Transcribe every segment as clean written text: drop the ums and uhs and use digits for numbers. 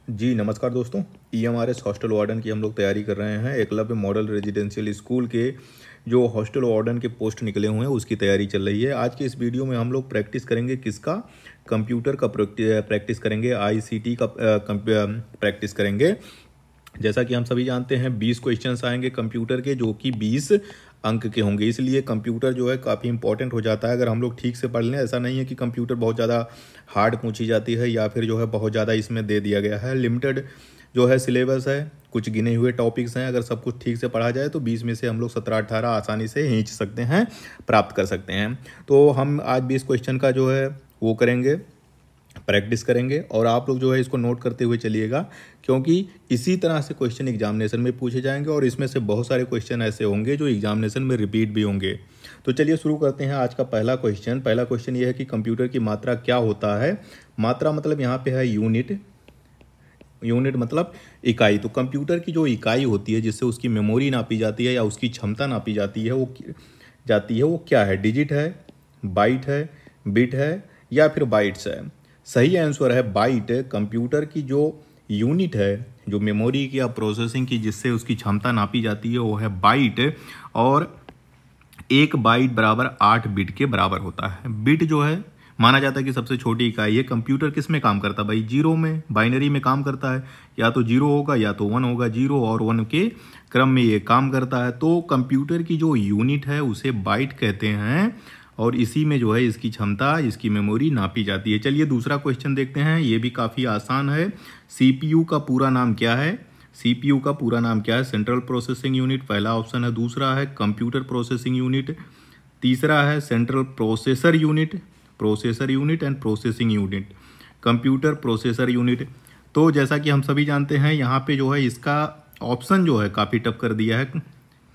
जी नमस्कार दोस्तों। EMRS hostel warden की हम लोग तैयारी कर रहे हैं। एकलव्य मॉडल रेजिडेंशियल स्कूल के जो हॉस्टल वार्डन के पोस्ट निकले हुए हैं उसकी तैयारी चल रही है। आज के इस वीडियो में हम लोग प्रैक्टिस करेंगे किसका, कंप्यूटर का प्रैक्टिस करेंगे, आईसीटी का प्रैक्टिस करेंगे। जैसा कि हम सभी जानते हैं 20 क्वेश्चंस आएंगे कंप्यूटर के, जो कि 20 अंक के होंगे। इसलिए कंप्यूटर जो है काफ़ी इंपॉर्टेंट हो जाता है अगर हम लोग ठीक से पढ़ लें। ऐसा नहीं है कि कंप्यूटर बहुत ज़्यादा हार्ड पूछी जाती है या फिर जो है बहुत ज़्यादा इसमें दे दिया गया है। लिमिटेड जो है सिलेबस है, कुछ गिने हुए टॉपिक्स हैं। अगर सब कुछ ठीक से पढ़ा जाए तो 20 में से हम लोग 17-18 आसानी से खींच सकते हैं, प्राप्त कर सकते हैं। तो हम आज 20 क्वेश्चन का जो है वो करेंगे, प्रैक्टिस करेंगे। और आप लोग जो है इसको नोट करते हुए चलिएगा, क्योंकि इसी तरह से क्वेश्चन एग्जामिनेशन में पूछे जाएंगे और इसमें से बहुत सारे क्वेश्चन ऐसे होंगे जो एग्जामिनेशन में रिपीट भी होंगे। तो चलिए शुरू करते हैं आज का पहला क्वेश्चन। पहला क्वेश्चन ये है कि कंप्यूटर की मात्रा क्या होता है। मात्रा मतलब यहाँ पे है यूनिट। यूनिट मतलब इकाई। तो कंप्यूटर की जो इकाई होती है जिससे उसकी मेमोरी नापी जाती है या उसकी क्षमता नापी जाती है वो क्या है। डिजिट है, बाइट है, बिट है या फिर बाइट्स है। सही आंसर है बाइट। कंप्यूटर की जो यूनिट है, जो मेमोरी की या प्रोसेसिंग की जिससे उसकी क्षमता नापी जाती है, वो है बाइट। और 1 बाइट बराबर 8 बिट के बराबर होता है। बिट जो है माना जाता है कि सबसे छोटी इकाई है। कंप्यूटर किस में काम करता है भाई? जीरो में, बाइनरी में काम करता है। या तो जीरो होगा या तो वन होगा। जीरो और वन के क्रम में ये काम करता है। तो कंप्यूटर की जो यूनिट है उसे बाइट कहते हैं और इसी में जो है इसकी क्षमता, इसकी मेमोरी नापी जाती है। चलिए दूसरा क्वेश्चन देखते हैं। ये भी काफ़ी आसान है। सीपीयू का पूरा नाम क्या है? सीपीयू का पूरा नाम क्या है? सेंट्रल प्रोसेसिंग यूनिट पहला ऑप्शन है। दूसरा है कंप्यूटर प्रोसेसिंग यूनिट। तीसरा है central processor unit, processor unit and processing unit, computer processor unit. तो जैसा कि हम सभी जानते हैं यहाँ पे जो है इसका ऑप्शन जो है काफ़ी टफ कर दिया है।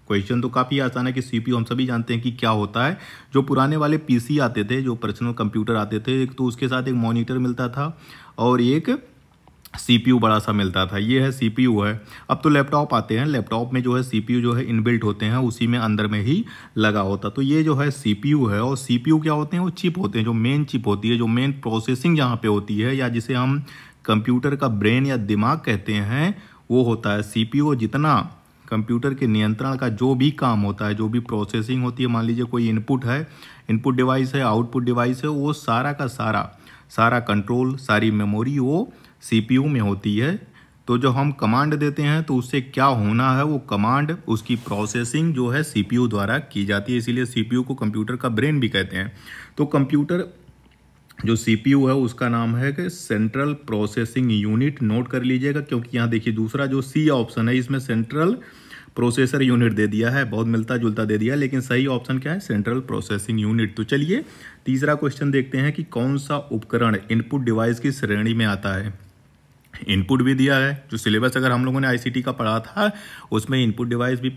क्वेश्चन तो काफ़ी आसान है कि सीपीयू हम सभी जानते हैं कि क्या होता है। जो पुराने वाले पीसी आते थे, जो पर्सनल कंप्यूटर आते थे, एक तो उसके साथ एक मॉनिटर मिलता था और एक सीपीयू बड़ा सा मिलता था। ये है सीपीयू है। अब तो लैपटॉप आते हैं, लैपटॉप में जो है सीपीयू जो है इनबिल्ट होते हैं, उसी में अंदर में ही लगा होता। तो ये जो है सीपीयू है। और सीपीयू क्या होते हैं? वो चिप होते हैं, जो मेन चिप होती है, जो मेन प्रोसेसिंग जहाँ पे होती है या जिसे हम कंप्यूटर का ब्रेन या दिमाग कहते हैं, वो होता है सीपीयू। जितना कंप्यूटर के नियंत्रण का जो भी काम होता है, जो भी प्रोसेसिंग होती है, मान लीजिए कोई इनपुट है, इनपुट डिवाइस है, आउटपुट डिवाइस है, वो सारा का सारा कंट्रोल, सारी मेमोरी वो सीपीयू में होती है। तो जो हम कमांड देते हैं तो उससे क्या होना है, वो कमांड, उसकी प्रोसेसिंग जो है सीपीयू द्वारा की जाती है। इसीलिए सीपीयू को कंप्यूटर का ब्रेन भी कहते हैं। तो कंप्यूटर जो सीपीयू है उसका नाम है कि सेंट्रल प्रोसेसिंग यूनिट। नोट कर लीजिएगा, क्योंकि यहाँ देखिए दूसरा जो सी ऑप्शन है इसमें सेंट्रल प्रोसेसर यूनिट दे दिया है, बहुत मिलता जुलता दे दिया है, लेकिन सही ऑप्शन क्या है? Central processing unit. तो चलिए तीसरा क्वेश्चन देखते हैं कि कौन सा उपकरण इनपुट डिवाइस की श्रेणी में आता है। इनपुट भी दिया है, जो सिलेबस अगर हम लोगों ने आईसीटी का पढ़ा था उसमें इनपुट डिवाइस भी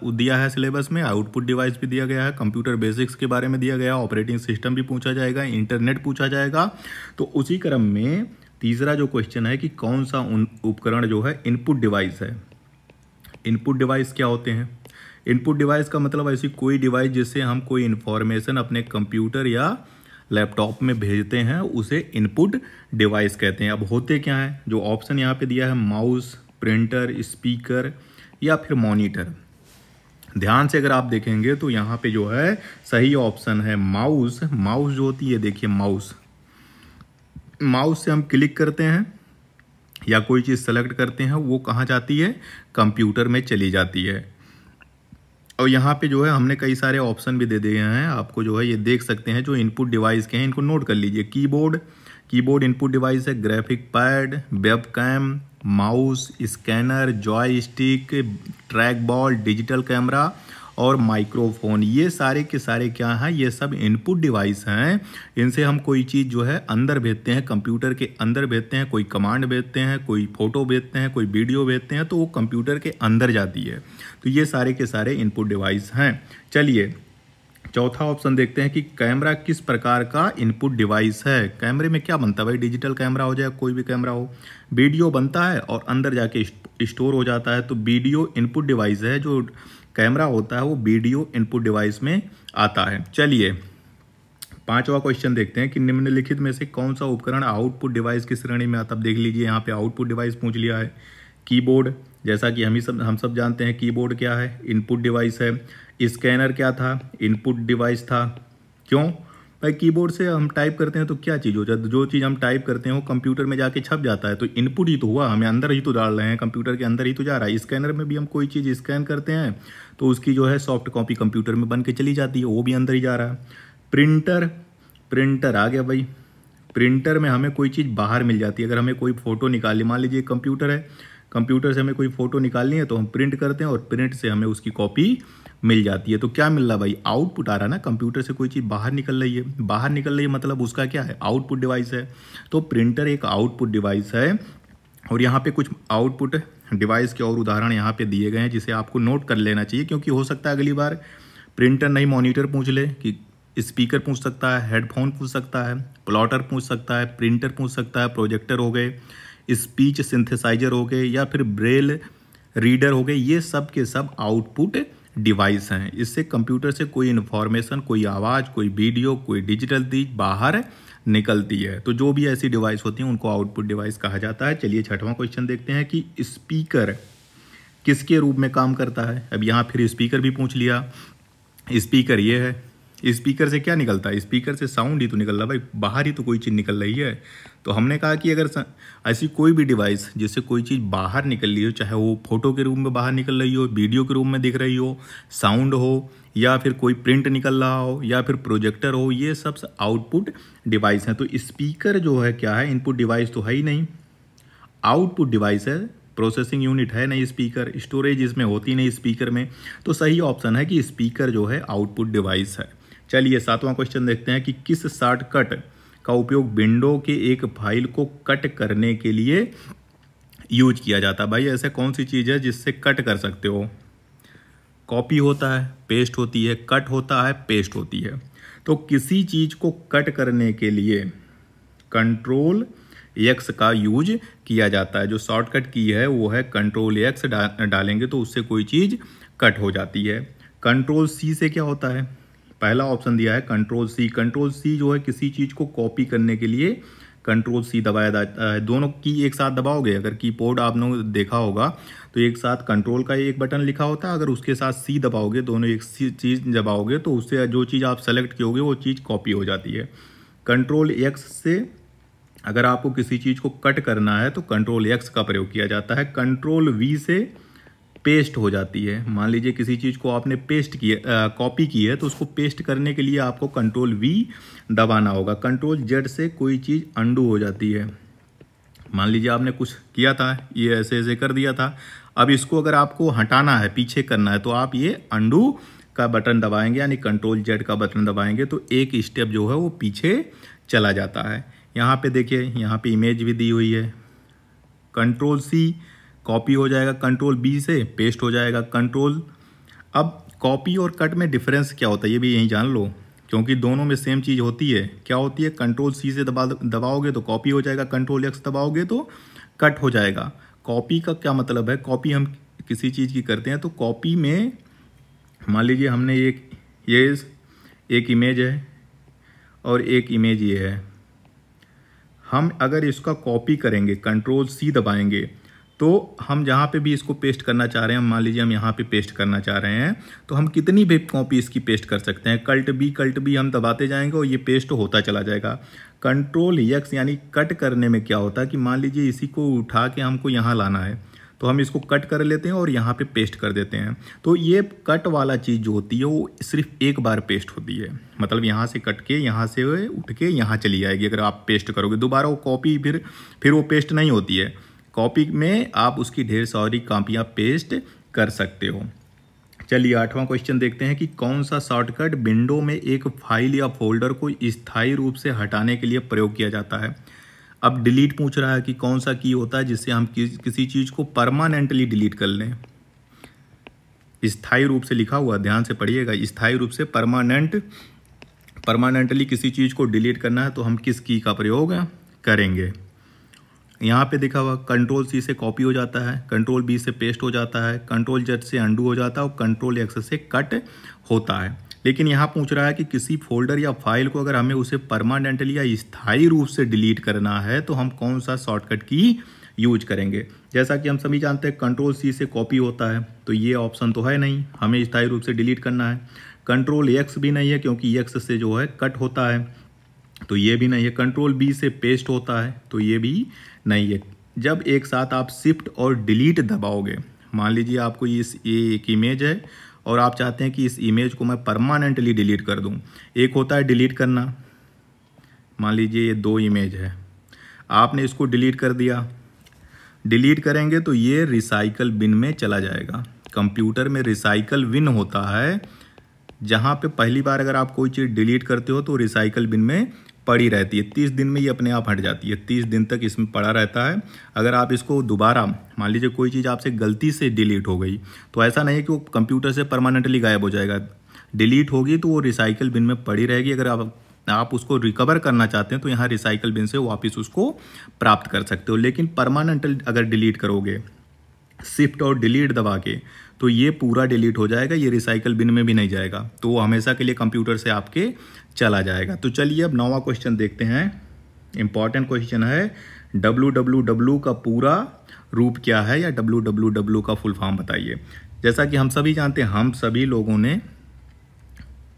दिया है सिलेबस में, आउटपुट डिवाइस भी दिया गया है, कंप्यूटर बेसिक्स के बारे में दिया गया, ऑपरेटिंग सिस्टम भी पूछा जाएगा, इंटरनेट पूछा जाएगा। तो उसी क्रम में तीसरा जो क्वेश्चन है कि कौन सा उपकरण जो है इनपुट डिवाइस है। इनपुट डिवाइस क्या होते हैं? इनपुट डिवाइस का मतलब ऐसी कोई डिवाइस जिससे हम कोई इन्फॉर्मेशन अपने कंप्यूटर या लैपटॉप में भेजते हैं, उसे इनपुट डिवाइस कहते हैं। अब होते क्या हैं? जो ऑप्शन यहाँ पे दिया है, माउस, प्रिंटर, स्पीकर या फिर मॉनिटर। ध्यान से अगर आप देखेंगे तो यहाँ पे जो है सही ऑप्शन है माउस। माउस जो होती है, देखिए माउस से हम क्लिक करते हैं या कोई चीज़ सेलेक्ट करते हैं, वो कहाँ जाती है? कंप्यूटर में चली जाती है। और यहाँ पे जो है हमने कई सारे ऑप्शन भी दे दिए हैं आपको, जो है ये देख सकते हैं जो इनपुट डिवाइस के हैं, इनको नोट कर लीजिए। कीबोर्ड इनपुट डिवाइस है, graphic pad, webcam, mouse, scanner, joystick, track ball, digital camera और माइक्रोफोन। ये सारे के सारे क्या हैं? ये सब इनपुट डिवाइस हैं। इनसे हम कोई चीज़ जो है अंदर भेजते हैं, कंप्यूटर के अंदर भेजते हैं, कोई कमांड भेजते हैं, कोई फोटो भेजते हैं, कोई वीडियो भेजते हैं, तो वो कंप्यूटर के अंदर जाती है। तो ये सारे के सारे इनपुट डिवाइस हैं। चलिए चौथा ऑप्शन देखते हैं कि कैमरा किस प्रकार का इनपुट डिवाइस है। कैमरे में क्या बनता है भाई? डिजिटल कैमरा हो जाए, कोई भी कैमरा हो। वीडियो बनता है और अंदर जाके स्टोर हो जाता है, तो वीडियो इनपुट डिवाइस है। जो कैमरा होता है वो वीडियो इनपुट डिवाइस में आता है। चलिए 5वां क्वेश्चन देखते हैं कि निम्नलिखित में से कौन सा उपकरण आउटपुट डिवाइस की श्रेणी में आता है। अब देख लीजिए यहाँ पे आउटपुट डिवाइस पूछ लिया है। कीबोर्ड, जैसा कि हम सब जानते हैं कीबोर्ड क्या है, इनपुट डिवाइस है। स्कैनर क्या था, इनपुट डिवाइस था। क्यों भाई, कीबोर्ड से हम टाइप करते हैं तो क्या चीज़ हो जाती है, जो चीज़ हम टाइप करते हैं वो कंप्यूटर में जाके छप जाता है, तो इनपुट ही तो हुआ, हमें अंदर ही तो डाल रहे हैं, कंप्यूटर के अंदर ही तो जा रहा है। स्कैनर में भी हम कोई चीज़ स्कैन करते हैं तो उसकी जो है सॉफ्ट कॉपी कंप्यूटर में बन के चली जाती है, वो भी अंदर ही जा रहा है। प्रिंटर, प्रिंटर आ गया भाई। प्रिंटर में हमें कोई चीज़ बाहर मिल जाती है, अगर हमें कोई फ़ोटो निकालनी, मान लीजिए कंप्यूटर है, कंप्यूटर से हमें कोई फ़ोटो निकालनी है तो हम प्रिंट करते हैं और प्रिंट से हमें उसकी कॉपी मिल जाती है। तो क्या मिल रहा भाई, आउटपुट आ रहा है ना, कंप्यूटर से कोई चीज़ बाहर निकल रही है, बाहर निकल रही है मतलब उसका क्या है, आउटपुट डिवाइस है। तो प्रिंटर एक आउटपुट डिवाइस है। और यहाँ पे कुछ आउटपुट डिवाइस के और उदाहरण यहाँ पे दिए गए हैं जिसे आपको नोट कर लेना चाहिए, क्योंकि हो सकता है अगली बार प्रिंटर नहीं मॉनिटर पूछ ले, कि स्पीकर पूछ सकता है, हेडफोन पूछ सकता है, प्लॉटर पूछ सकता है, प्रिंटर पूछ सकता है, प्रोजेक्टर हो गए, स्पीच सिंथेसाइजर हो गए, या फिर ब्रेल रीडर हो गए। ये सब के सब आउटपुट डिवाइस हैं। इससे कंप्यूटर से कोई इन्फॉर्मेशन, कोई आवाज़, कोई वीडियो, कोई डिजिटल चीज बाहर निकलती है। तो जो भी ऐसी डिवाइस होती हैं उनको आउटपुट डिवाइस कहा जाता है। चलिए 6वां क्वेश्चन देखते हैं कि स्पीकर किसके रूप में काम करता है। अब यहाँ फिर स्पीकर भी पूछ लिया। स्पीकर ये है, स्पीकर से क्या निकलता है, स्पीकर से साउंड ही तो निकल रहा भाई, बाहर ही तो कोई चीज़ निकल रही है। तो हमने कहा कि अगर ऐसी कोई भी डिवाइस जिससे कोई चीज़ बाहर निकल रही हो, चाहे वो फोटो के रूप में बाहर निकल रही हो, वीडियो के रूप में दिख रही हो, साउंड हो, या फिर कोई प्रिंट निकल रहा हो, या फिर प्रोजेक्टर हो, ये सब आउटपुट डिवाइस हैं। तो स्पीकर जो है क्या है, इनपुट डिवाइस तो है ही नहीं, आउटपुट डिवाइस है, प्रोसेसिंग यूनिट है नहीं स्पीकर, स्टोरेज इसमें होती नहीं स्पीकर में। तो सही ऑप्शन है कि स्पीकर जो है आउटपुट डिवाइस है। चलिए 7वां क्वेश्चन देखते हैं कि किस शॉर्टकट का उपयोग विंडो के एक फाइल को कट करने के लिए यूज किया जाता है। भाई ऐसा कौन सी चीज़ है जिससे कट कर सकते हो, कॉपी होता है, पेस्ट होती है, कट होता है, पेस्ट होती है। तो किसी चीज़ को कट करने के लिए कंट्रोल एक्स का यूज किया जाता है। जो शॉर्टकट की है वो है कंट्रोल एक्स, डालेंगे तो उससे कोई चीज़ कट हो जाती है। कंट्रोल सी से क्या होता है, पहला ऑप्शन दिया है कंट्रोल सी। कंट्रोल सी जो है किसी चीज़ को कॉपी करने के लिए कंट्रोल सी दबाया जाता है। दोनों की एक साथ दबाओगे, अगर कीबोर्ड आपने देखा होगा तो एक साथ कंट्रोल का एक बटन लिखा होता है, अगर उसके साथ सी दबाओगे, दोनों एक चीज़ दबाओगे तो उससे जो चीज़ आप सेलेक्ट कियोगे वो चीज़ कॉपी हो जाती है। कंट्रोल एक्स से अगर आपको किसी चीज़ को कट करना है तो कंट्रोल एक्स का प्रयोग किया जाता है। कंट्रोल वी से पेस्ट हो जाती है। मान लीजिए किसी चीज़ को आपने पेस्ट किया, कॉपी की है, तो उसको पेस्ट करने के लिए आपको कंट्रोल वी दबाना होगा। कंट्रोल जेड से कोई चीज़ अंडू हो जाती है। मान लीजिए आपने कुछ किया था, ये ऐसे ऐसे कर दिया था, अब इसको अगर आपको हटाना है, पीछे करना है, तो आप ये अंडू का बटन दबाएंगे, यानी कंट्रोल जेड का बटन दबाएंगे तो एक स्टेप जो है वो पीछे चला जाता है। यहाँ पे देखिए, यहाँ पे इमेज भी दी हुई है। कंट्रोल सी कॉपी हो जाएगा, कंट्रोल बी से पेस्ट हो जाएगा। कंट्रोल, अब कॉपी और कट में डिफरेंस क्या होता है ये भी यहीं जान लो, क्योंकि दोनों में सेम चीज़ होती है। क्या होती है, कंट्रोल सी से दबाओगे तो कॉपी हो जाएगा, कंट्रोल एक्स दबाओगे तो कट हो जाएगा। कॉपी का क्या मतलब है, कॉपी हम किसी चीज़ की करते हैं तो कॉपी में मान लीजिए हमने एक इमेज है और एक इमेज ये है, हम अगर इसका कॉपी करेंगे, कंट्रोल सी दबाएंगे, तो हम जहाँ पे भी इसको पेस्ट करना चाह रहे हैं, मान लीजिए हम यहाँ पे पेस्ट करना चाह रहे हैं, तो हम कितनी भी कॉपी इसकी पेस्ट कर सकते हैं। कल्ट बी हम दबाते जाएंगे और ये पेस्ट होता चला जाएगा। कंट्रोल एक्स यानी कट करने में क्या होता है कि मान लीजिए इसी को उठा के हमको यहाँ लाना है, तो हम इसको कट कर लेते हैं और यहाँ पे पेस्ट कर देते हैं। तो ये कट वाला चीज़ जो होती है वो सिर्फ एक बार पेस्ट होती है, मतलब यहाँ से कट के यहाँ से उठ के यहाँ चली जाएगी। अगर आप पेस्ट करोगे दोबारा वो कॉपी फिर वो पेस्ट नहीं होती है। कॉपी में आप उसकी ढेर सारी कॉपियाँ पेस्ट कर सकते हो। चलिए 8वां क्वेश्चन देखते हैं कि कौन सा शॉर्टकट विंडो में एक फाइल या फोल्डर को स्थायी रूप से हटाने के लिए प्रयोग किया जाता है। अब डिलीट पूछ रहा है कि कौन सा की होता है जिससे हम किसी चीज़ को परमानेंटली डिलीट कर लें। स्थायी रूप से लिखा हुआ, ध्यान से पढ़िएगा, स्थायी रूप से परमानेंटली किसी चीज़ को डिलीट करना है तो हम किस की का प्रयोग करेंगे। यहाँ पे देखा हुआ कंट्रोल सी से कॉपी हो जाता है, कंट्रोल बी से पेस्ट हो जाता है, कंट्रोल जेड से अंडू हो जाता है और कंट्रोल एक्स से कट होता है। लेकिन यहाँ पूछ रहा है कि किसी फोल्डर या फाइल को अगर हमें उसे परमानेंटली या स्थायी रूप से डिलीट करना है तो हम कौन सा शॉर्टकट की यूज करेंगे। जैसा कि हम सभी जानते हैं कंट्रोल सी से कॉपी होता है, तो ये ऑप्शन तो है नहीं, हमें स्थायी रूप से डिलीट करना है। कंट्रोल एक्स भी नहीं है क्योंकि एक्स से जो है कट होता है, तो ये भी नहीं है। कंट्रोल बी से पेस्ट होता है, तो ये भी नहीं है। जब एक साथ आप शिफ्ट और डिलीट दबाओगे, मान लीजिए आपको ये एक इमेज है और आप चाहते हैं कि इस इमेज को मैं परमानेंटली डिलीट कर दूं। एक होता है डिलीट करना, मान लीजिए ये 2 इमेज है, आपने इसको डिलीट कर दिया। डिलीट करेंगे तो ये रिसाइकल बिन में चला जाएगा। कंप्यूटर में रिसाइकल बिन होता है, जहाँ पे पहली बार अगर आप कोई चीज़ डिलीट करते हो तो रिसाइकल बिन में पड़ी रहती है। 30 दिन में ये अपने आप हट जाती है, 30 दिन तक इसमें पड़ा रहता है। अगर आप इसको दोबारा, मान लीजिए कोई चीज़ आपसे गलती से डिलीट हो गई, तो ऐसा नहीं है कि वो कंप्यूटर से परमानेंटली गायब हो जाएगा। डिलीट होगी तो वो रिसाइकल बिन में पड़ी रहेगी। अगर आप उसको रिकवर करना चाहते हैं तो यहाँ रिसाइकल बिन से वापस उसको प्राप्त कर सकते हो। लेकिन परमानेंट अगर डिलीट करोगे शिफ्ट और डिलीट दबा के, तो ये पूरा डिलीट हो जाएगा, ये रिसाइकल बिन में भी नहीं जाएगा, तो वो हमेशा के लिए कंप्यूटर से आपके चला जाएगा। तो चलिए अब 9वां क्वेश्चन देखते हैं। इंपॉर्टेंट क्वेश्चन है, www का पूरा रूप क्या है, या www का फुल फॉर्म बताइए। जैसा कि हम सभी जानते हैं, हम सभी लोगों ने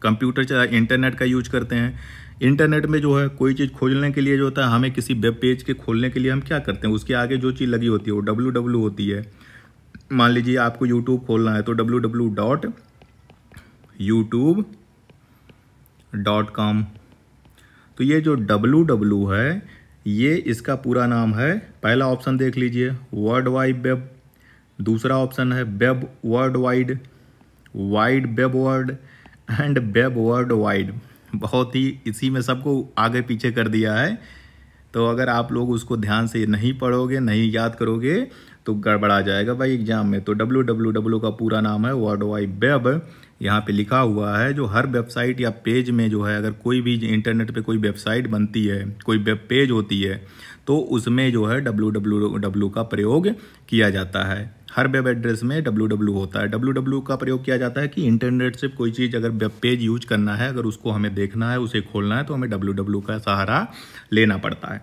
कंप्यूटर इंटरनेट का यूज करते हैं। इंटरनेट में जो है कोई चीज़ खोजने के लिए जो होता है, हमें किसी वेब पेज के खोलने के लिए हम क्या करते हैं, उसके आगे जो चीज़ लगी होती है वो www होती है। मान लीजिए आपको YouTube खोलना है तो www.youtube.com। तो ये जो www है, ये इसका पूरा नाम है। पहला ऑप्शन देख लीजिए, वर्ल्ड वाइड वेब। दूसरा ऑप्शन है web world wide, wide web world and web world wide. बहुत ही इसी में सबको आगे पीछे कर दिया है, तो अगर आप लोग उसको ध्यान से नहीं पढ़ोगे, नहीं याद करोगे तो गड़बड़ा जाएगा भाई एग्जाम में। तो www का पूरा नाम है वर्ल्ड वाइड वेब। यहाँ पे लिखा हुआ है, जो हर वेबसाइट या पेज में जो है, अगर कोई भी इंटरनेट पे कोई वेबसाइट बनती है, कोई वेब पेज होती है, तो उसमें जो है www का प्रयोग किया जाता है। हर वेब एड्रेस में www होता है। www का प्रयोग किया जाता है कि इंटरनेट से कोई चीज़ अगर वेब पेज यूज करना है, अगर उसको हमें देखना है, उसे खोलना है, तो हमें www का सहारा लेना पड़ता है।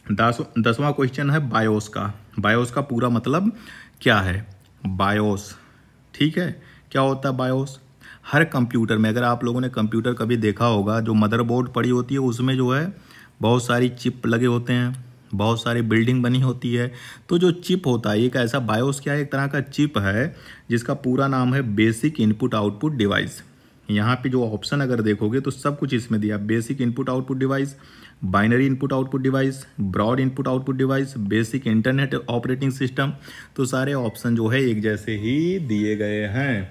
10वां क्वेश्चन है बायोस का। बायोस का पूरा मतलब क्या है, बायोस, ठीक है, क्या होता है बायोस। हर कंप्यूटर में, अगर आप लोगों ने कंप्यूटर कभी देखा होगा, जो मदरबोर्ड पड़ी होती है उसमें जो है बहुत सारी चिप लगे होते हैं, बहुत सारी बिल्डिंग बनी होती है। तो जो चिप होता है, एक ऐसा बायोस क्या है, एक तरह का चिप है जिसका पूरा नाम है बेसिक इनपुट आउटपुट डिवाइस। यहाँ पे जो ऑप्शन अगर देखोगे तो सब कुछ इसमें दिया, basic input output device, binary input output device, broad input output device, basic internet operating system. तो सारे ऑप्शन जो है एक जैसे ही दिए गए हैं।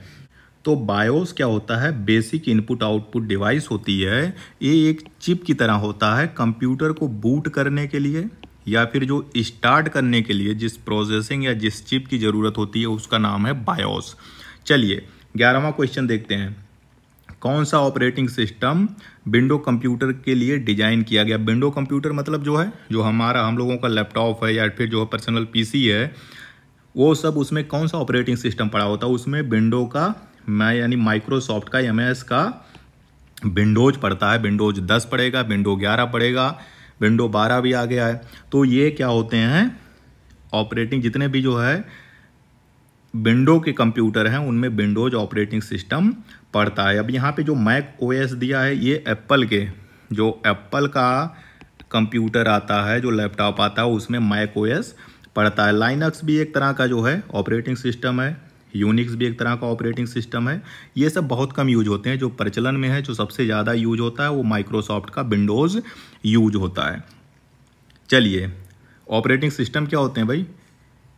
तो बायोस क्या होता है, बेसिक इनपुट आउटपुट डिवाइस होती है। ये एक चिप की तरह होता है, कंप्यूटर को बूट करने के लिए या फिर जो स्टार्ट करने के लिए जिस प्रोसेसिंग या जिस चिप की ज़रूरत होती है उसका नाम है बायोस। चलिए 11वां क्वेश्चन देखते हैं। कौन सा ऑपरेटिंग सिस्टम विंडो कंप्यूटर के लिए डिजाइन किया गया। विंडो कंप्यूटर मतलब जो है, जो हम लोगों का लैपटॉप है या फिर जो पर्सनल पीसी है, वो सब उसमें कौन सा ऑपरेटिंग सिस्टम पड़ा होता है, उसमें विंडो का यानी माइक्रोसॉफ्ट का MS का विंडोज पड़ता है। विंडोज 10 पड़ेगा, विंडो 11 पड़ेगा, विंडो 12 भी आ गया है। तो ये क्या होते हैं ऑपरेटिंग, जितने भी जो है विंडो के कंप्यूटर हैं उनमें विंडोज ऑपरेटिंग सिस्टम पड़ता है। अब यहाँ पे जो मैक OS दिया है, ये एप्पल के, जो एप्पल का कंप्यूटर आता है, जो लैपटॉप आता है, उसमें मैक OS पड़ता है। लाइनक्स भी एक तरह का जो है ऑपरेटिंग सिस्टम है, यूनिक्स भी एक तरह का ऑपरेटिंग सिस्टम है। ये सब बहुत कम यूज होते हैं। जो प्रचलन में है, जो सबसे ज़्यादा यूज होता है, वो माइक्रोसॉफ्ट का विंडोज़ यूज होता है। चलिए ऑपरेटिंग सिस्टम क्या होते हैं भाई,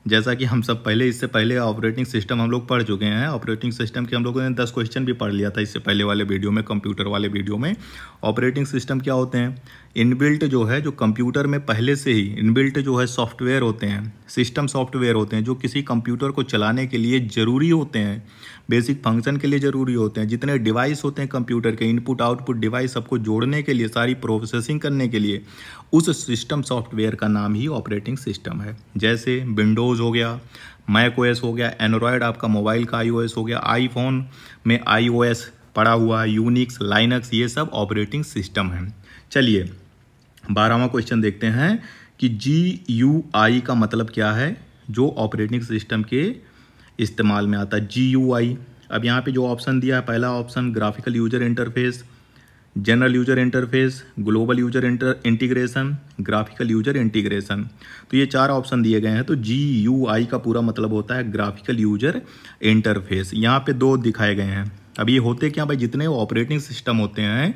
जैसा कि हम सब इससे पहले ऑपरेटिंग सिस्टम हम लोग पढ़ चुके हैं। ऑपरेटिंग सिस्टम के हम लोगों ने 10 क्वेश्चन भी पढ़ लिया था इससे पहले वाले वीडियो में, कंप्यूटर वाले वीडियो में। ऑपरेटिंग सिस्टम क्या होते हैं, इनबिल्ट जो है, जो कंप्यूटर में पहले से ही इनबिल्ट जो है सॉफ्टवेयर होते हैं, सिस्टम सॉफ्टवेयर होते हैं, जो किसी कंप्यूटर को चलाने के लिए ज़रूरी होते हैं, बेसिक फंक्शन के लिए ज़रूरी होते हैं। जितने डिवाइस होते हैं कंप्यूटर के, इनपुट आउटपुट डिवाइस, सबको जोड़ने के लिए, सारी प्रोसेसिंग करने के लिए, उस सिस्टम सॉफ्टवेयर का नाम ही ऑपरेटिंग सिस्टम है। जैसे विंडोज़ हो गया, मैक OS हो गया, एंड्रॉयड आपका मोबाइल का iOS हो गया, आईफोन में iOS पड़ा हुआ है, यूनिक्स, लाइनक्स, ये सब ऑपरेटिंग सिस्टम है। चलिए 12वां क्वेश्चन देखते हैं कि GUI का मतलब क्या है, जो ऑपरेटिंग सिस्टम के इस्तेमाल में आता है। GUI, अब यहाँ पे जो ऑप्शन दिया है, पहला option graphical user interface, general user interface, global user integration, graphical user integration, तो ये 4 ऑप्शन दिए गए हैं। तो GUI का पूरा मतलब होता है ग्राफिकल यूजर इंटरफेस। यहाँ पे 2 दिखाए गए हैं। अब ये होते क्या भाई, जितने ऑपरेटिंग सिस्टम होते हैं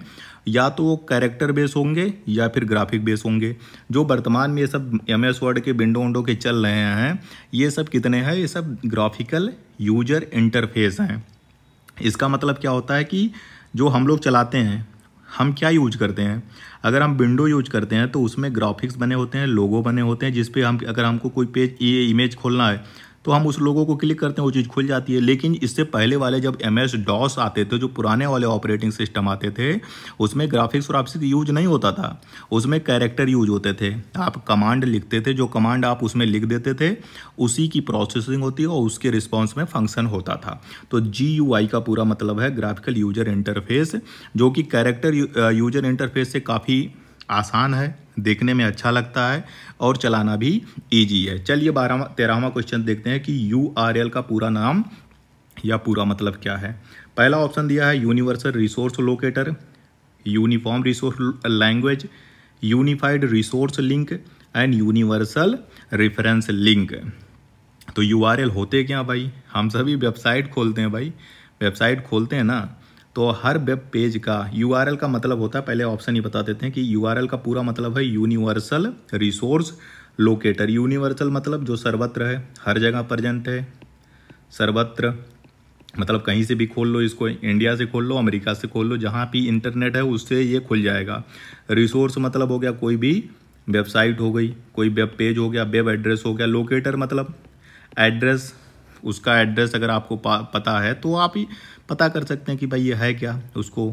या तो वो कैरेक्टर बेस होंगे या फिर ग्राफिक बेस होंगे। जो वर्तमान में ये सब MS वर्ड के विंडो के चल रहे हैं, ये सब कितने हैं, ये सब ग्राफिकल यूजर इंटरफेस हैं। इसका मतलब क्या होता है कि जो हम लोग चलाते हैं, हम क्या यूज करते हैं, अगर हम विंडो यूज करते हैं तो उसमें ग्राफिक्स बने होते हैं, लोगो बने होते हैं, जिस पे हम अगर हमको कोई पेज ये इमेज खोलना है तो हम उस लोगो को क्लिक करते हैं, वो चीज़ खुल जाती है। लेकिन इससे पहले वाले जब MS-DOS आते थे, जो पुराने वाले ऑपरेटिंग सिस्टम आते थे, उसमें ग्राफिक्स और आपसे यूज नहीं होता था, उसमें कैरेक्टर यूज होते थे। आप कमांड लिखते थे, जो कमांड आप उसमें लिख देते थे उसी की प्रोसेसिंग होती है और उसके रिस्पॉन्स में फंक्शन होता था। तो GUI का पूरा मतलब है ग्राफिकल यूजर इंटरफेस, जो कि कैरेक्टर यूजर इंटरफेस से काफ़ी आसान है, देखने में अच्छा लगता है और चलाना भी इजी है। चलिए 13वां क्वेश्चन देखते हैं कि URL का पूरा नाम या पूरा मतलब क्या है। पहला ऑप्शन दिया है universal resource locator, uniform resource language, unified resource link and universal reference link. तो URL होते क्या भाई, हम सभी वेबसाइट खोलते हैं भाई, वेबसाइट खोलते हैं ना, तो हर वेब पेज का URL का मतलब होता है, पहले ऑप्शन ही बता देते हैं कि URL का पूरा मतलब है यूनिवर्सल रिसोर्स लोकेटर। यूनिवर्सल मतलब जो सर्वत्र है, हर जगह प्रेजेंट है, सर्वत्र मतलब कहीं से भी खोल लो इसको, इंडिया से खोल लो, अमेरिका से खोल लो, जहाँ भी इंटरनेट है उससे ये खुल जाएगा। रिसोर्स मतलब हो गया कोई भी वेबसाइट हो गई, कोई वेब पेज हो गया, वेब एड्रेस हो गया। लोकेटर मतलब एड्रेस, उसका एड्रेस अगर आपको पता है तो आप ही पता कर सकते हैं कि भाई ये है क्या। उसको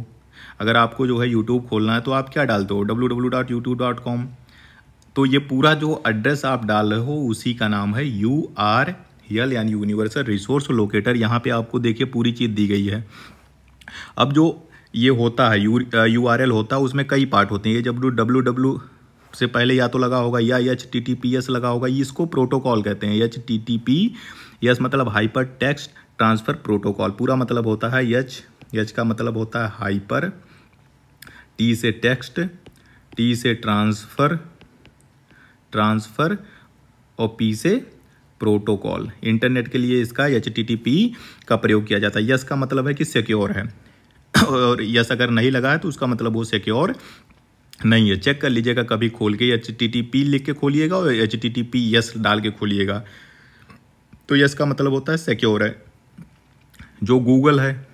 अगर आपको जो है यूट्यूब खोलना है तो आप क्या डालते हो, www.youtube.com। तो ये पूरा जो एड्रेस आप डाल रहे हो उसी का नाम है URL यानी यूनिवर्सल रिसोर्स लोकेटर। यहाँ पे आपको देखिए पूरी चीज़ दी गई है। अब जो ये होता है URL होता है, उसमें कई पार्ट होते हैं। ये जब www से पहले या तो लगा होगा या HTTPS लगा होगा, इसको प्रोटोकॉल कहते हैं। HTTPS मतलब हाइपर टेक्स्ट ट्रांसफ़र प्रोटोकॉल, पूरा मतलब होता है H का मतलब होता है हाइपर, T से टेक्स्ट, T से ट्रांसफ़र और P से प्रोटोकॉल। इंटरनेट के लिए इसका HTTP का प्रयोग किया जाता है। यस का मतलब है कि सिक्योर है और यस अगर नहीं लगा है तो उसका मतलब वो सिक्योर नहीं है। चेक कर लीजिएगा कभी खोल के, HTTP लिख के खोलिएगा और HTTPS डाल के खोलिएगा, तो यस का मतलब होता है सिक्योर है। जो गूगल है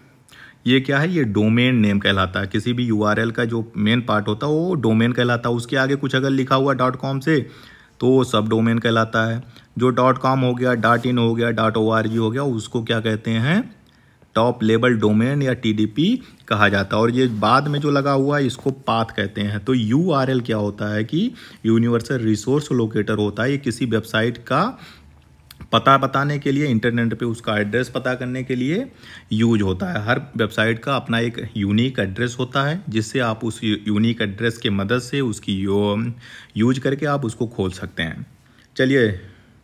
ये क्या है, ये डोमेन नेम कहलाता है। किसी भी URL का जो मेन पार्ट होता है वो डोमेन कहलाता है। उसके आगे कुछ अगर लिखा हुआ .com से तो वो सब डोमेन कहलाता है। जो .com हो गया, .in हो गया, .org हो गया, उसको क्या कहते हैं, टॉप लेवल डोमेन या TLD कहा जाता है। और ये बाद में जो लगा हुआ है इसको पाथ कहते हैं। तो URL क्या होता है कि यूनिवर्सल रिसोर्स लोकेटर होता है। ये किसी वेबसाइट का पता बताने के लिए, इंटरनेट पे उसका एड्रेस पता करने के लिए यूज होता है। हर वेबसाइट का अपना एक यूनिक एड्रेस होता है, जिससे आप उस यूनिक एड्रेस के मदद से उसकी यूज करके आप उसको खोल सकते हैं। चलिए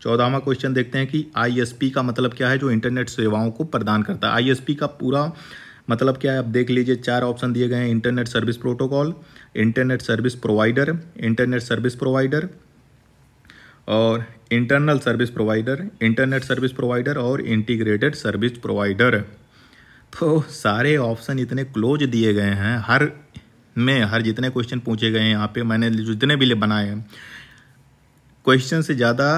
14वां क्वेश्चन देखते हैं कि ISP का मतलब क्या है, जो इंटरनेट सेवाओं को प्रदान करता है। ISP का पूरा मतलब क्या है, आप देख लीजिए 4 ऑप्शन दिए गए हैं। Internet service protocol, internet service provider, internet service provider और internal service provider, internet service provider और इंटीग्रेटेड सर्विस प्रोवाइडर। तो सारे ऑप्शन इतने क्लोज दिए गए हैं, हर जितने क्वेश्चन पूछे गए हैं यहाँ पे, मैंने जितने भी बनाए हैं, क्वेश्चन से ज़्यादा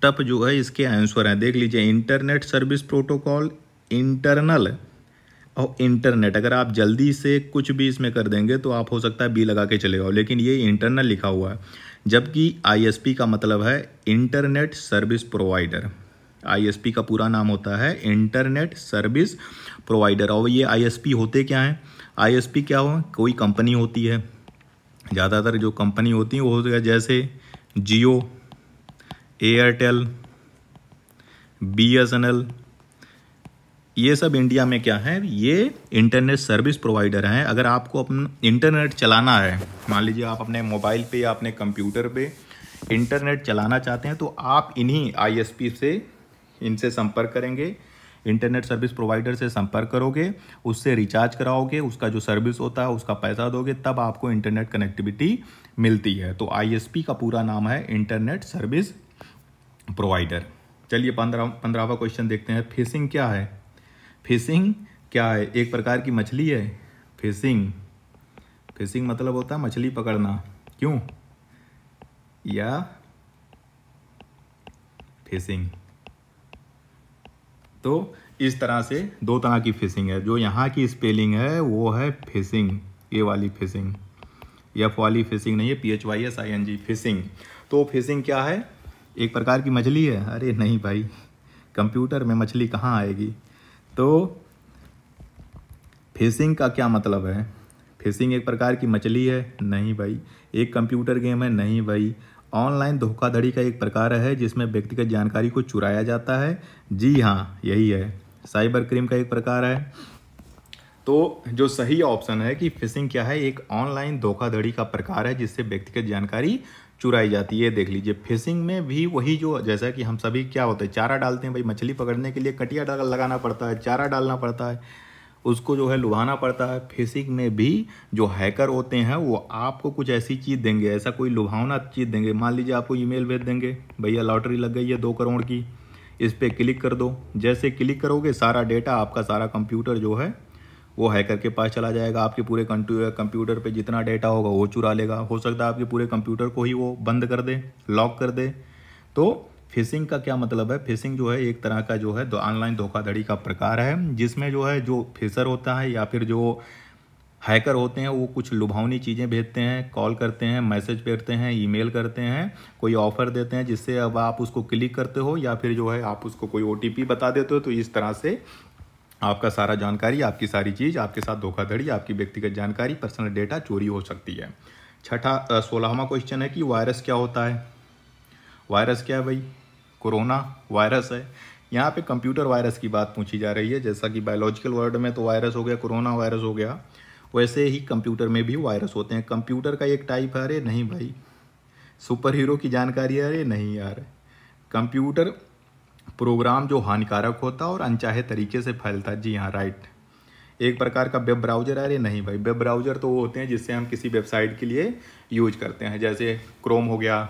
टफ जो है इसके आंसर हैं। देख लीजिए, इंटरनेट सर्विस प्रोटोकॉल, इंटरनल और इंटरनेट। अगर आप जल्दी से कुछ भी इसमें कर देंगे तो आप हो सकता है B लगा के चले जाओ, लेकिन ये इंटरनल लिखा हुआ है। जबकि ISP का मतलब है इंटरनेट सर्विस प्रोवाइडर। ISP का पूरा नाम होता है इंटरनेट सर्विस प्रोवाइडर। और ये ISP होते क्या हैं, ISP क्या हो, कोई कंपनी होती है, ज़्यादातर जो कंपनी होती है वो होती है जैसे जियो, एयरटेल, BSNL, ये सब इंडिया में क्या है, ये इंटरनेट सर्विस प्रोवाइडर हैं। अगर आपको अपना इंटरनेट चलाना है, मान लीजिए आप अपने मोबाइल पे या अपने कंप्यूटर पे इंटरनेट चलाना चाहते हैं, तो आप इन्हीं आईएसपी से इनसे संपर्क करेंगे, इंटरनेट सर्विस प्रोवाइडर से संपर्क करोगे, उससे रिचार्ज कराओगे, उसका जो सर्विस होता है उसका पैसा दोगे, तब आपको इंटरनेट कनेक्टिविटी मिलती है। तो आईएसपी का पूरा नाम है इंटरनेट सर्विस प्रोवाइडर। चलिए 15वां क्वेश्चन देखते हैं। फिशिंग क्या है? फिशिंग क्या है? एक प्रकार की मछली है। फिशिंग मतलब होता है मछली पकड़ना, क्यों? या फिशिंग। तो इस तरह से दो तरह की फिशिंग है। जो यहाँ की स्पेलिंग है वो है फिशिंग, ये वाली फिशिंग, एफ वाली फिशिंग नहीं है, PHYSING फिशिंग। तो फिशिंग क्या है? एक प्रकार की मछली है? अरे नहीं भाई, कंप्यूटर में मछली कहाँ आएगी। तो फिशिंग का क्या मतलब है? फिशिंग एक प्रकार की मछली है? नहीं भाई। एक कंप्यूटर गेम है? नहीं भाई। ऑनलाइन धोखाधड़ी का एक प्रकार है जिसमें व्यक्तिगत जानकारी को चुराया जाता है। जी हाँ, यही है। साइबर क्राइम का एक प्रकार है। तो जो सही ऑप्शन है कि फिशिंग क्या है, एक ऑनलाइन धोखाधड़ी का प्रकार है जिससे व्यक्तिगत जानकारी चुराई जाती है। देख लीजिए, फिशिंग में भी वही, जो जैसा कि हम सभी क्या होता है, चारा डालते हैं भाई, मछली पकड़ने के लिए कटिया लगाना पड़ता है, चारा डालना पड़ता है, उसको जो है लुभाना पड़ता है। फिशिंग में भी जो हैकर होते हैं वो आपको कुछ ऐसी चीज़ देंगे, ऐसा कोई लुभावना चीज़ देंगे। मान लीजिए आपको ईमेल भेज देंगे, भैया लॉटरी लग गई है 2 करोड़ की, इस पर क्लिक कर दो। जैसे क्लिक करोगे सारा डेटा, आपका सारा कंप्यूटर जो है वो हैकर के पास चला जाएगा। आपके पूरे कंप्यूटर पे जितना डेटा होगा वो चुरा लेगा। हो सकता है आपके पूरे कंप्यूटर को ही वो बंद कर दे, लॉक कर दे। तो फिशिंग का क्या मतलब है? फिशिंग जो है एक तरह का जो है ऑनलाइन धोखाधड़ी का प्रकार है जिसमें जो है जो फिशर होता है या फिर जो हैकर होते हैं वो कुछ लुभावनी चीज़ें भेजते हैं, कॉल करते हैं, मैसेज भेजते हैं, ईमेल करते हैं, कोई ऑफ़र देते हैं जिससे अब आप उसको क्लिक करते हो या फिर जो है आप उसको कोई OTP बता देते हो। तो इस तरह से आपका सारा जानकारी, आपकी सारी चीज़, आपके साथ धोखाधड़ी, आपकी व्यक्तिगत जानकारी, पर्सनल डेटा चोरी हो सकती है। 16वां क्वेश्चन है कि वायरस क्या होता है? वायरस क्या है भाई? कोरोना वायरस है। यहाँ पे कंप्यूटर वायरस की बात पूछी जा रही है। जैसा कि बायोलॉजिकल वर्ल्ड में तो वायरस हो गया, कोरोना वायरस हो गया, वैसे ही कंप्यूटर में भी वायरस होते हैं। कंप्यूटर का एक टाइप है? अरे नहीं भाई। सुपर हीरो की जानकारी है? अरे नहीं यार। कंप्यूटर प्रोग्राम जो हानिकारक होता है और अनचाहे तरीके से फैलता है। जी हाँ, राइट। एक प्रकार का वेब ब्राउज़र है? अरे नहीं भाई, वेब ब्राउज़र तो वो होते हैं जिससे हम किसी वेबसाइट के लिए यूज करते हैं, जैसे क्रोम हो गया,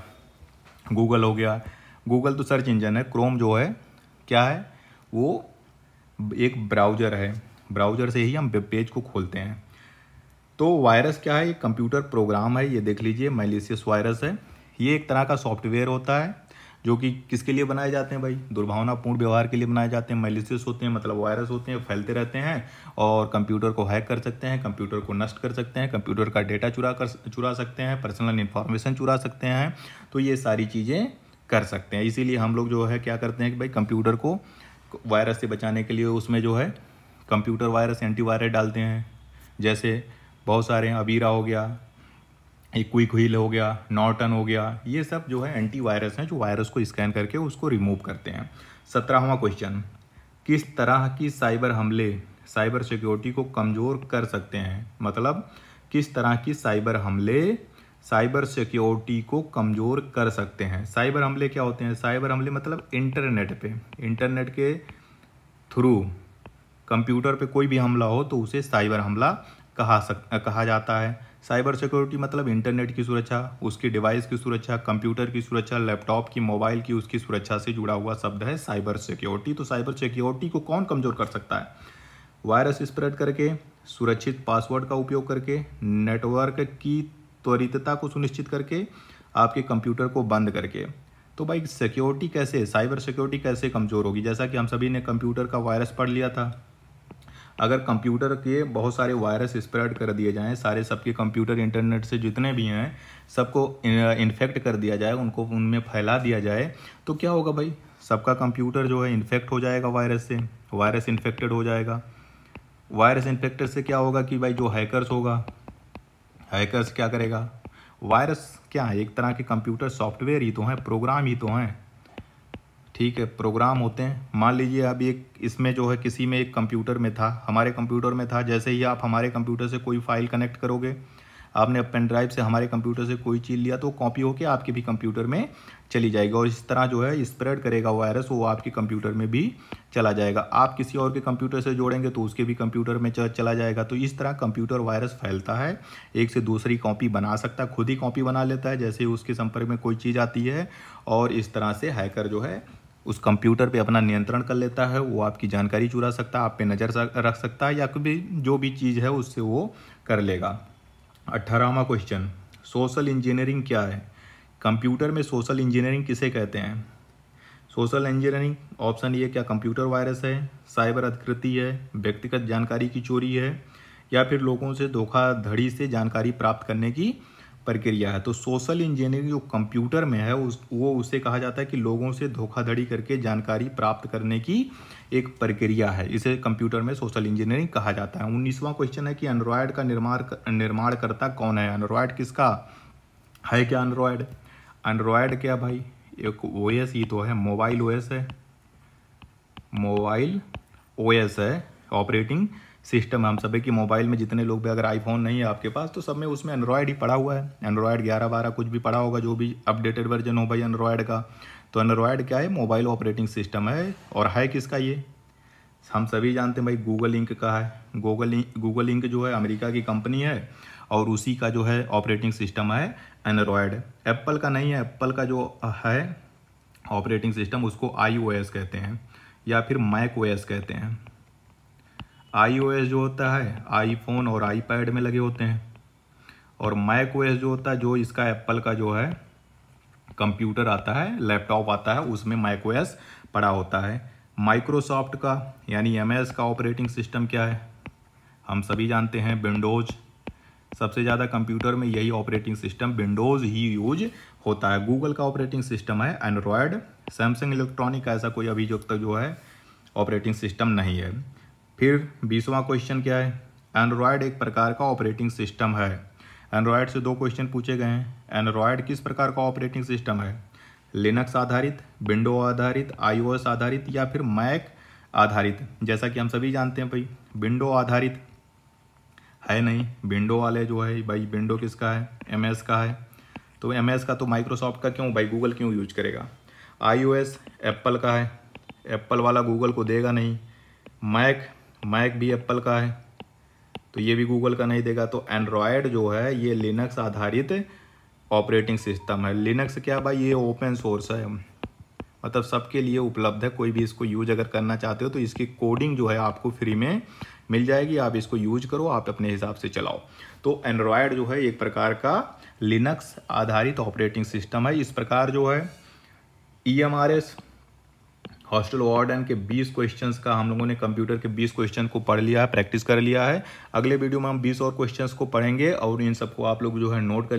गूगल हो गया। गूगल तो सर्च इंजन है, क्रोम जो है क्या है, वो एक ब्राउज़र है। ब्राउज़र से ही हम वेब पेज को खोलते हैं। तो वायरस क्या है? एक कंप्यूटर प्रोग्राम है। ये देख लीजिए, मैलिशियस वायरस है। ये एक तरह का सॉफ्टवेयर होता है जो कि किसके लिए बनाए जाते हैं भाई? दुर्भावनापूर्ण व्यवहार के लिए बनाए जाते हैं। मैलिशियस होते हैं मतलब वायरस होते हैं, फैलते रहते हैं और कंप्यूटर को हैक कर सकते हैं, कंप्यूटर को नष्ट कर सकते हैं, कंप्यूटर का डेटा चुरा सकते हैं, पर्सनल इन्फॉर्मेशन चुरा सकते हैं। तो ये सारी चीज़ें कर सकते हैं। इसीलिए हम लोग जो है क्या करते हैं कि भाई कंप्यूटर को वायरस से बचाने के लिए उसमें जो है कंप्यूटर वायरस, एंटीवायरस डालते हैं। जैसे बहुत सारे हैं, अबीरा हो गया, एक क्विक व्हील हो गया, नॉर्टन हो गया, ये सब जो है एंटीवायरस हैं जो वायरस को स्कैन करके उसको रिमूव करते हैं। 17वां क्वेश्चन, किस तरह की साइबर हमले साइबर सिक्योरिटी को कमज़ोर कर सकते हैं? मतलब किस तरह की साइबर हमले साइबर सिक्योरिटी को कमज़ोर कर सकते हैं? साइबर हमले क्या होते हैं? साइबर हमले मतलब इंटरनेट के थ्रू कंप्यूटर पे कोई भी हमला हो तो उसे साइबर हमला कहा जाता है। साइबर सिक्योरिटी मतलब इंटरनेट की सुरक्षा, उसकी डिवाइस की सुरक्षा, कंप्यूटर की सुरक्षा, लैपटॉप की, मोबाइल की, उसकी सुरक्षा से जुड़ा हुआ शब्द है साइबर सिक्योरिटी। तो साइबर सिक्योरिटी को कौन कमज़ोर कर सकता है? वायरस स्प्रेड करके, सुरक्षित पासवर्ड का उपयोग करके, नेटवर्क की त्वरितता को सुनिश्चित करके, आपके कंप्यूटर को बंद करके। तो भाई सिक्योरिटी कैसे, साइबर सिक्योरिटी कैसे कमज़ोर होगी? जैसा कि हम सभी ने कंप्यूटर का वायरस पढ़ लिया था। अगर कंप्यूटर के बहुत सारे वायरस स्प्रेड कर दिए जाएं, सारे सबके कंप्यूटर इंटरनेट से जितने भी हैं सबको इन्फेक्ट कर दिया जाए, उनको उनमें फैला दिया जाए, तो क्या होगा भाई? सबका कंप्यूटर जो है इन्फेक्ट हो जाएगा वायरस से, वायरस इन्फेक्टेड हो जाएगा। वायरस इन्फेक्टेड से क्या होगा कि भाई जो हैकर्स होगा, हैकर्स क्या करेगा? वायरस क्या है? एक तरह के कंप्यूटर सॉफ्टवेयर ही तो हैं, प्रोग्राम ही तो हैं। ठीक है, प्रोग्राम होते हैं। मान लीजिए अभी एक इसमें जो है किसी में एक कंप्यूटर में था, हमारे कंप्यूटर में था, जैसे ही आप हमारे कंप्यूटर से कोई फाइल कनेक्ट करोगे, आपने पेन ड्राइव से हमारे कंप्यूटर से कोई चीज़ लिया तो कॉपी होके आपके भी कंप्यूटर में चली जाएगी और इस तरह जो है स्प्रेड करेगा वायरस, वो आपके कंप्यूटर में भी चला जाएगा। आप किसी और के कंप्यूटर से जोड़ेंगे तो उसके भी कंप्यूटर में चला जाएगा। तो इस तरह कंप्यूटर वायरस फैलता है, एक से दूसरी कॉपी बना सकता है, खुद ही कॉपी बना लेता है जैसे उसके संपर्क में कोई चीज़ आती है, और इस तरह से हैकर जो है उस कंप्यूटर पे अपना नियंत्रण कर लेता है। वो आपकी जानकारी चुरा सकता है, आप पे नज़र रख सकता है, या कोई जो भी चीज़ है उससे वो कर लेगा। 18वां क्वेश्चन, सोशल इंजीनियरिंग क्या है? कंप्यूटर में सोशल इंजीनियरिंग किसे कहते हैं? सोशल इंजीनियरिंग ऑप्शन ए क्या कंप्यूटर वायरस है, साइबर अधिकृति है, व्यक्तिगत जानकारी की चोरी है, या फिर लोगों से धोखाधड़ी से जानकारी प्राप्त करने की प्रक्रिया है। तो सोशल इंजीनियरिंग जो कंप्यूटर में है उसे कहा जाता है कि लोगों से धोखाधड़ी करके जानकारी प्राप्त करने की एक प्रक्रिया है, इसे कंप्यूटर में सोशल इंजीनियरिंग कहा जाता है। 19वां क्वेश्चन है कि एंड्रॉयड का निर्माणकर्ता कौन है? एंड्रॉयड किसका है? क्या एंड्रॉयड क्या भाई? एक ओएस ही तो है, मोबाइल ओएस है, मोबाइल ओएस है, ऑपरेटिंग सिस्टम। हम सभी की मोबाइल में जितने लोग भी, अगर आईफोन नहीं है आपके पास तो सब में उसमें एंड्रॉयड ही पड़ा हुआ है। एंड्रॉयड 11, 12 कुछ भी पड़ा होगा, जो भी अपडेटेड वर्जन हो भाई एंड्रॉयड का। तो एंड्रॉयड क्या है? मोबाइल ऑपरेटिंग सिस्टम है। और है किसका ये? हम सभी जानते हैं भाई, गूगल इंक का है। गूगल इंक जो है अमेरिका की कंपनी है और उसी का जो है ऑपरेटिंग सिस्टम है एंड्रॉयड। एप्पल का नहीं है, एप्पल का जो है ऑपरेटिंग सिस्टम उसको iOS कहते हैं या फिर मैक ओएस कहते हैं। iOS जो होता है आईफोन और आईपैड में लगे होते हैं, और मैक ओएस जो होता है, जो इसका एप्पल का जो है कंप्यूटर आता है, लैपटॉप आता है, उसमें मैक ओएस पड़ा होता है। माइक्रोसॉफ्ट का यानी MS का ऑपरेटिंग सिस्टम क्या है? हम सभी जानते हैं विंडोज़। सबसे ज़्यादा कंप्यूटर में यही ऑपरेटिंग सिस्टम विंडोज़ ही यूज होता है। गूगल का ऑपरेटिंग सिस्टम है एंड्रॉयड। सैमसंग इलेक्ट्रॉनिक का ऐसा कोई अभी तक जो है ऑपरेटिंग सिस्टम नहीं है। फिर 20वां क्वेश्चन क्या है? एंड्रॉयड एक प्रकार का ऑपरेटिंग सिस्टम है। एंड्रॉयड से 2 क्वेश्चन पूछे गए हैं। एंड्रॉयड किस प्रकार का ऑपरेटिंग सिस्टम है? लिनक्स आधारित, विंडो आधारित, iOS आधारित, या फिर मैक आधारित? जैसा कि हम सभी जानते हैं भाई, विंडो आधारित है नहीं। विंडो वाले जो है भाई, विंडो किसका है? MS का है। तो MS का तो माइक्रोसॉफ्ट का क्यों भाई, गूगल क्यों यूज करेगा? iOS एप्पल का है, एप्पल वाला गूगल को देगा नहीं। मैक भी एप्पल का है, तो ये भी गूगल का नहीं देगा। तो एंड्रॉयड जो है ये लिनक्स आधारित ऑपरेटिंग सिस्टम है। लिनक्स क्या भाई? ये ओपन सोर्स है, मतलब सबके लिए उपलब्ध है। कोई भी इसको यूज अगर करना चाहते हो तो इसकी कोडिंग जो है आपको फ्री में मिल जाएगी, आप इसको यूज करो, आप अपने हिसाब से चलाओ। तो एंड्रॉयड जो है एक प्रकार का लिनक्स आधारित ऑपरेटिंग सिस्टम है। इस प्रकार जो है EMRS हॉस्टल वार्डन के 20 क्वेश्चंस का हम लोगों ने कंप्यूटर के 20 क्वेश्चन को पढ़ लिया है, प्रैक्टिस कर लिया है। अगले वीडियो में हम 20 और क्वेश्चंस को पढ़ेंगे और इन सबको आप लोग जो है नोट कर